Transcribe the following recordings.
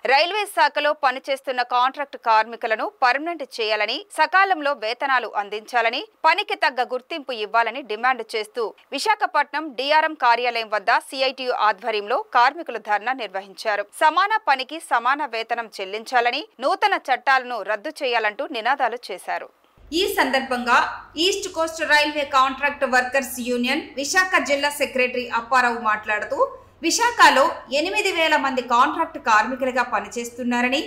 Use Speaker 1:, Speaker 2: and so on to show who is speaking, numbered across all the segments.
Speaker 1: Railway శాఖలో పనిచేస్తున్న contract కార్మికులను పర్మనెంట్ చేయాలని, సకాలంలో వేతనాలు అందించాలని, పనికి తగ్గ గుర్తింపు ఇవ్వాలని డిమాండ్ చేస్తూ విశాఖపట్నం డిఆర్ఎం కార్యాలయం వద్ద సిఐటియు ఆధ్వర్యంలో కార్మికులు ధర్నా నిర్వహించారు. సమాన పనికి సమాన వేతనం చెల్లించాలని, నూతన చట్టాలను రద్దు చేయాలంటూ నినాదాలు చేశారు. ఈ సందర్భంగా east Coast railway contract workers union Visakha జిల్లా సెక్రటరీ అప్పారావు మాట్లాడుతూ, విశాఖలో 8,000 మంది కాంట్రాక్ట్ కార్మికులుగా పనిచేస్తున్నారని,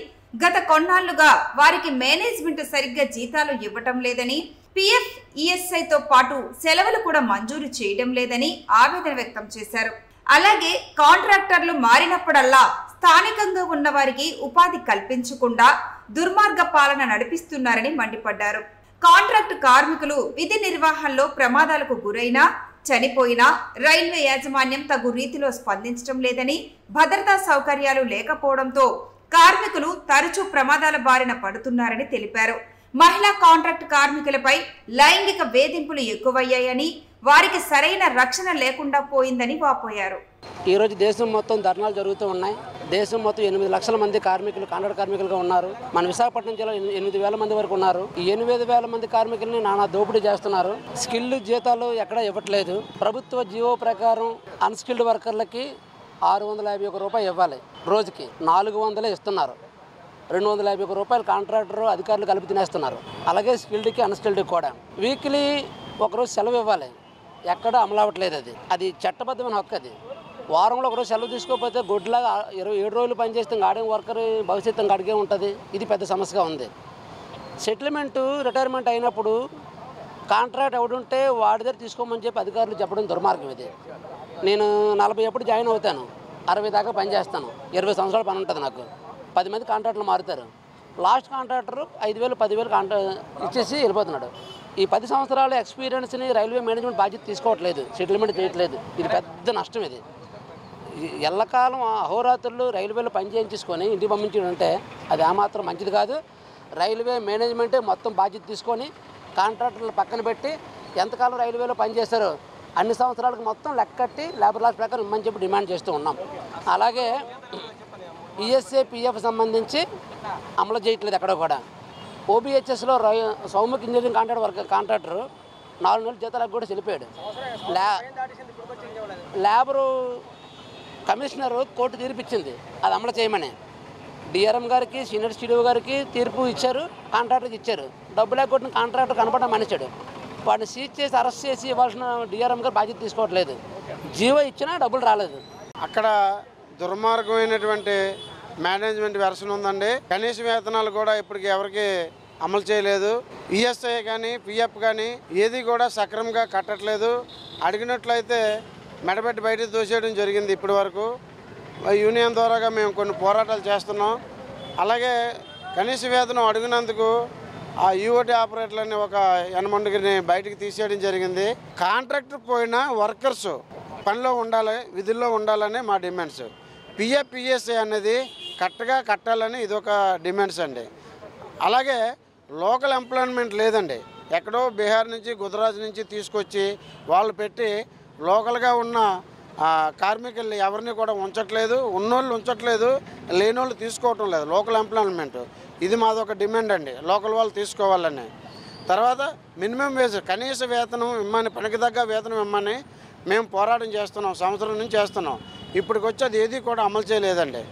Speaker 1: గత కొన్నాళ్లుగా వారికి మేనేజ్మెంట్ సరిగ్గా జీతాలు ఇవ్వటం లేదని, పిఎఫ్, ఈఎస్ఐతో పాటు సెలవులు కూడా మంజూరు చేయడం లేదని ఆవేదన వ్యక్తం చేశారు. అలాగే కాంట్రాక్టర్లు మారినప్పుడల్లా స్థానికంగా ఉన్న వారికి ఉపాధి కల్పించకుండా దుర్మార్గ పాలన నడిపిస్తున్నారని మండిపడ్డారు. కాంట్రాక్ట్ కార్మికులు విధి నిర్వహణలో ప్రమాదాలకు గురైనా, చనిపోయినా రైల్వే యాజమాన్యం తగు రీతిలో స్పందించడం లేదని, భద్రతా సౌకర్యాలు లేకపోవడంతో కార్మికులు తరచూ ప్రమాదాల బారిన పడుతున్నారని తెలిపారు. మహిళా కాంట్రాక్ట్ కార్మికులపై లైంగిక వేధింపులు ఎక్కువయ్యాయని, వారికి సరైన రక్షణ లేకుండా పోయిందని వాపోయారు.
Speaker 2: ఈరోజు దేశం మొత్తం ధర్నాలు జరుగుతూ ఉన్నాయి. దేశం మొత్తం 8 లక్షల మంది కార్మికులు కాంట్రాక్ట్ కార్మికులుగా ఉన్నారు. మన విశాఖపట్నం జిల్లా 8,000 మంది వరకు ఉన్నారు. ఈ 8,000 మంది కార్మికుల్ని నానా దోపిడీ చేస్తున్నారు. స్కిల్ జీతాలు ఎక్కడ ఇవ్వట్లేదు. ప్రభుత్వ జీవో ప్రకారం అన్స్కిల్డ్ వర్కర్లకి 651 రూపాయలు ఇవ్వాలి, రోజుకి 400 ఇస్తున్నారు. 251 రూపాయలు కాంట్రాక్టర్ అధికారులు కలిపి తినేస్తున్నారు. అలాగే స్కిల్డ్కి అన్స్కిల్డ్కి కూడా వీక్లీ ఒకరోజు సెలవు ఇవ్వాలి, ఎక్కడ అమలు అవ్వట్లేదు. అది చట్టబద్ధమైన హక్కు. అది వారంలో ఒకరోజు సెలవు తీసుకోకపోతే గొడ్లాగా 27 రోజులు పనిచేస్తే గాడిన వర్కర్ భవిష్యత్తు అడిగే ఉంటుంది. ఇది పెద్ద సమస్యగా ఉంది. సెటిల్మెంటు రిటైర్మెంట్ అయినప్పుడు కాంట్రాక్ట్ ఎవడుంటే వాడి దగ్గర తీసుకోమని చెప్పి అధికారులు చెప్పడం దుర్మార్గం. ఇది నేను 40 ఎప్పుడు జాయిన్ అవుతాను, 60 దాకా పనిచేస్తాను. 20 సంవత్సరాల పని ఉంటుంది నాకు. 10 మంది కాంట్రాక్టర్లు మారుతారు. లాస్ట్ కాంట్రాక్టర్ 5,000, 10,000 ఇచ్చేసి వెళ్ళిపోతున్నాడు. ఈ 10 సంవత్సరాల ఎక్స్పీరియన్స్ని రైల్వే మేనేజ్మెంట్ బాధ్యత తీసుకోవట్లేదు, సెటిల్మెంట్ చేయట్లేదు. ఇది పెద్ద నష్టం. ఇది ఎల్లకాలం అహోరాత్రులు రైల్వేలో పని చేయించుకొని ఇంటికి పంపించడం అంటే అది ఏమాత్రం మంచిది కాదు. రైల్వే మేనేజ్మెంటే మొత్తం బాధ్యత తీసుకొని కాంట్రాక్టర్లు పక్కన పెట్టి ఎంతకాలం రైల్వేలో పనిచేస్తారో అన్ని సంవత్సరాలకు మొత్తం లెక్కట్టి లేబర్ లాస్ ప్రకారం ఇమ్మని చెప్పి డిమాండ్ చేస్తూ ఉన్నాం. అలాగే ఈఎస్ఏ, పిఎఫ్ సంబంధించి అమలు చేయట్లేదు ఎక్కడ కూడా. ఓబీహెచ్ఎస్లో సౌముఖ్ ఇంజనీరింగ్ కాంట్రాక్టర్ 4 నెలల జీతాలకు కూడా చెల్లిపోయాడు. లేబరు కమిషనరు కోర్టు తీర్పిచ్చింది అది అమలు చేయమని. డిఆర్ఎం గారికి, సీనియర్ స్టూడియో గారికి తీర్పు ఇచ్చారు, కాంట్రాక్టర్కి ఇచ్చారు. డబ్బు లేకపోతే కాంట్రాక్టర్ కనపడడం మనిషాడు. వాడిని సీజ్ చేసి అరెస్ట్ చేసి ఇవ్వాల్సిన డిఆర్ఎం గారు బాధ్యత తీసుకోవట్లేదు. జీవో ఇచ్చినా డబ్బులు రాలేదు.
Speaker 3: అక్కడ దుర్మార్గమైనటువంటి మేనేజ్మెంట్ వెర్షన్ ఉందండి. కనీస వేతనాలు కూడా ఇప్పటికి ఎవరికి అమలు చేయలేదు. ఈఎస్ఐ కానీ, పిఎఫ్ కానీ ఏది కూడా సక్రమంగా కట్టట్లేదు. అడిగినట్లయితే మెడబెట్టి బయటకు తోసేయడం జరిగింది. ఇప్పటి వరకు యూనియన్ ద్వారాగా మేము కొన్ని పోరాటాలు చేస్తున్నాం. అలాగే కనీస వేతనం అడిగినందుకు ఆ యూఓటీ ఆపరేటర్లని ఒక 8 మందిని బయటకు తీసేయడం జరిగింది. కాంట్రాక్టర్ పోయిన వర్కర్స్ పనిలో ఉండాలి, విధుల్లో ఉండాలని మా డిమాండ్స్. పిఎఫ్, పిఎస్ఐ అనేది కరెక్ట్గా కట్టాలని ఇదొక డిమాండ్స్ అండి. అలాగే లోకల్ ఎంప్లాయ్మెంట్ లేదండి. ఎక్కడో బీహార్ నుంచి, గుజరాత్ నుంచి తీసుకొచ్చి వాళ్ళు పెట్టి లోకల్గా ఉన్న కార్మికులు ఎవరిని కూడా ఉంచట్లేదు. ఉన్నోళ్ళు ఉంచట్లేదు, లేనోళ్ళు తీసుకోవటం లేదు. లోకల్ ఎంప్లాయ్మెంట్ ఇది మాదొక డిమాండ్ అండి. లోకల్ వాళ్ళు తీసుకోవాలని. తర్వాత మినిమం వేజ్, కనీస వేతనం ఇమ్మని, పనికి తగ్గ వేతనం ఇమ్మని మేము పోరాటం చేస్తున్నాం. సంవత్సరం నుంచి చేస్తున్నాం. ఇప్పటికి వచ్చి అది ఏది కూడా అమలు చేయలేదండి.